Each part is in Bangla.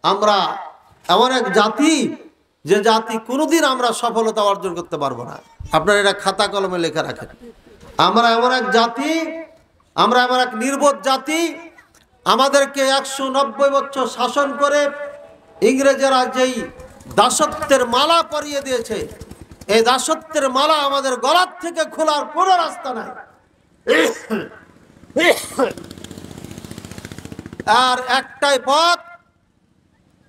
আমরা এমন এক জাতি যে জাতি কোনোদিন আমরা সফলতা অর্জন করতে পারবো না। আপনারা এটা খাতা কলমে লেখা রাখেন। আমরা এমন এক জাতি, আমরা এমন এক নির্বোধ জাতি, আমাদেরকে 190 বছর শাসন করে ইংরেজেরা যেই দাসত্বের মালা পরিয়ে দিয়েছে, এই দাসত্বের মালা আমাদের গলার থেকে খোলার কোনো রাস্তা নাই। আর একটাই পথ,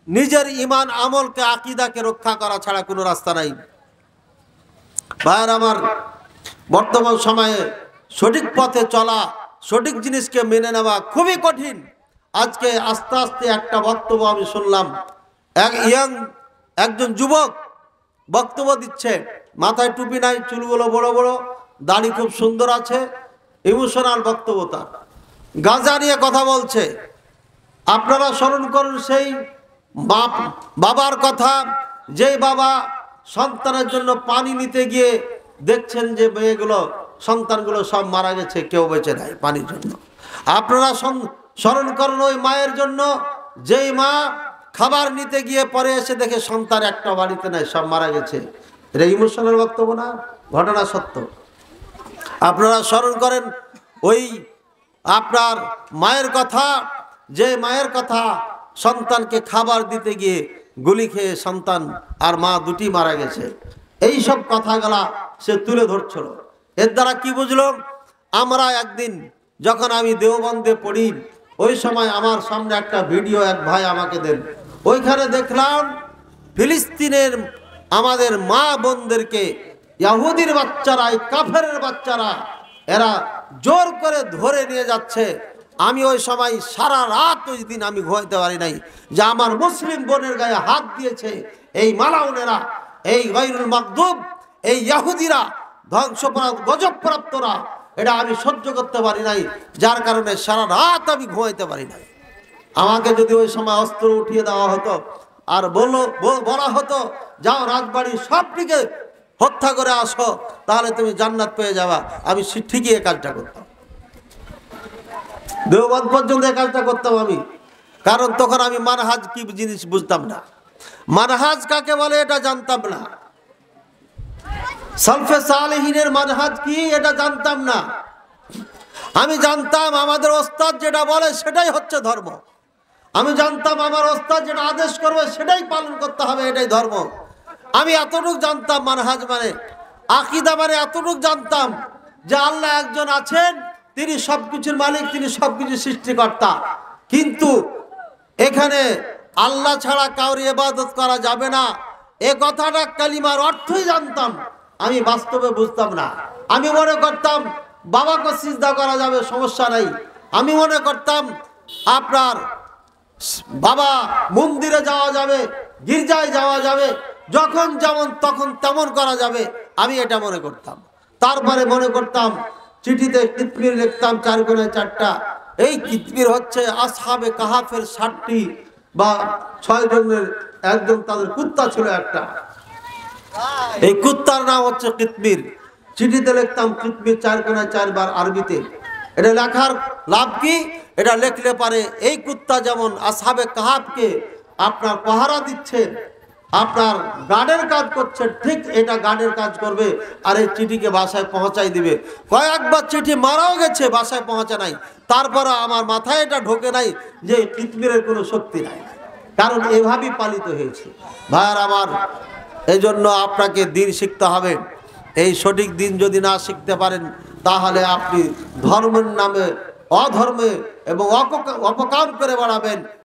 নিজের ঈমান আমলকে, আকীদাকে রক্ষা করা ছাড়া কোনো রাস্তা নাই। ভাইয়ের আমার, বর্তমান সময়ে সঠিক পথে চলা, সঠিক জিনিসকে মেনে নেওয়া খুবই কঠিন। আজকে আস্তে আস্তে একটা বক্তব্য আমি শুনলাম, একজন যুবক বক্তব্য দিচ্ছে, মাথায় টুপি নাই, চুলগুলো বড় বড়, দাড়ি খুব সুন্দর আছে, ইমোশনাল বক্তব্য তার, গাঁজা নিয়ে কথা বলছে। আপনারা স্মরণ করুন সেই বাবার কথা, যেই বাবা সন্তানের জন্য পানি নিতে গিয়ে দেখছেন যে মেয়েগুলো, সন্তানগুলো সব মারা গেছে, কেউ বেঁচে নাই পানির জন্য। আপনারা স্মরণ করুন ওই মায়ের জন্য, যেই মা খাবার নিতে গিয়ে পরে এসে দেখে সন্তান একটা বাড়িতে নাই, সব মারা গেছে। এটা ইমোশনাল বক্তব্য না, ঘটনা সত্য। আপনারা স্মরণ করেন ওই আপনার মায়ের কথা, যে মায়ের কথা সন্তানকে খাবার দিতে গিয়ে গুলি খেয়ে সন্তান আর মা দুটি মারা গেছে। এই সব কথাগুলা সে তুলে ধরছিল। এর দ্বারা কি বুঝলো? আমরা একদিন যখন আমি দেওবন্দে পড়ি, ওই সময় আমার সামনে একটা ভিডিও এক ভাই আমাকে দেন, ওইখানে দেখলাম ফিলিস্তিনের আমাদের মা বোনদেরকে ইহুদির বাচ্চারা, এই কাফেরের বাচ্চারা, এরা জোর করে ধরে নিয়ে যাচ্ছে। আমি ওই সময় সারা রাত ওই দিন আমি ঘুমাইতে পারি নাই, যে আমার মুসলিম বোনের গায়ে হাত দিয়েছে এই মালাউনেরা, এই গায়রুল মাগদুব, এই ইহুদিরা, ধ্বংসপ্রাপ্ত গজবপ্রাপ্তরা। এটা আমি সহ্য করতে পারি নাই, যার কারণে সারা রাত আমি ঘুমাইতে পারি নাই। আমাকে যদি ওই সময় অস্ত্র উঠিয়ে দেওয়া হতো আর বলা হতো যাও রাজবাড়ি সবটিকে হত্যা করে আসো, তাহলে তুমি জান্নাত পেয়ে যাবা, আমি ঠিকই এই কাজটা করতাম। দেওবন্দ পর্যন্ত এই কাজটা করতাম আমি, কারণ তখন আমি মানহাজ কি জিনিস বুঝতাম না, মানহাজ কাকে বলে এটা জানতাম না, সালফে সালেহিনের মানহাজ কি এটা জানতাম না। আমি জানতাম আমাদের ওস্তাদ যেটা বলে সেটাই হচ্ছে ধর্ম। আমি জানতাম আমার ওস্তাদ যেটা আদেশ করবে সেটাই পালন করতে হবে, এটাই ধর্ম। আমি এতটুকু জানতাম মানহাজ মানে, আকীদা মানে এতটুকু জানতাম যে আল্লাহ একজন আছেন, তিনি সবকিছুর মালিক, তিনি সবকিছু সৃষ্টিকর্তা। কিন্তু এখানে আল্লাহ ছাড়া কাউরি ইবাদত করা যাবে না, এ কথাটা কালিমার অর্থই জানতাম, আমি বাস্তবে বুঝতাম না। আমি মনে করতাম বাবাকে সিজদা করা যাবে, সমস্যা নাই। আমি মনে করতাম আপনার বাবা মন্দিরে যাওয়া যাবে, গির্জায় যাওয়া যাবে, যখন যেমন তখন তেমন করা যাবে, আমি এটা মনে করতাম। তারপরে মনে করতাম চিঠিতে কিতমির লিখতাম 4 গুণে 4টা। এই কিতমির হচ্ছে আসহাবে কাহাফের 60টি বা 6 জনের একজন তাদের কুত্তা ছিল একটা, এই কুত্তার নাম হচ্ছে কিতমির। চিঠিতে লিখতাম কিতমির 4 গুণে 4 বার আরবিতে। এটা লেখার লাভ কি? এটা লেখলে পারে এই কুত্তা যেমন আসহাবে কাহাফকে আপনার পাহারা দিচ্ছে, আপনার গার্ডের কাজ করছে, ঠিক এটা গার্ডের কাজ করবে, আর এই চিঠিকে বাসায় পৌঁছাই দিবে। কয়েকবার চিঠি মারাও গেছে, বাসায় পৌঁছা নাই, তারপরে আমার মাথায় এটা ঢোকে নাই যে কিতমিরের কোনো শক্তি নাই, কারণ এভাবেই পালিত হয়েছে। ভাইয়ার আমার, এই জন্য আপনাকে দিন শিখতে হবে। এই সঠিক দিন যদি না শিখতে পারেন, তাহলে আপনি ধর্মের নামে অধর্মে এবং অপকার করে বেড়াবেন।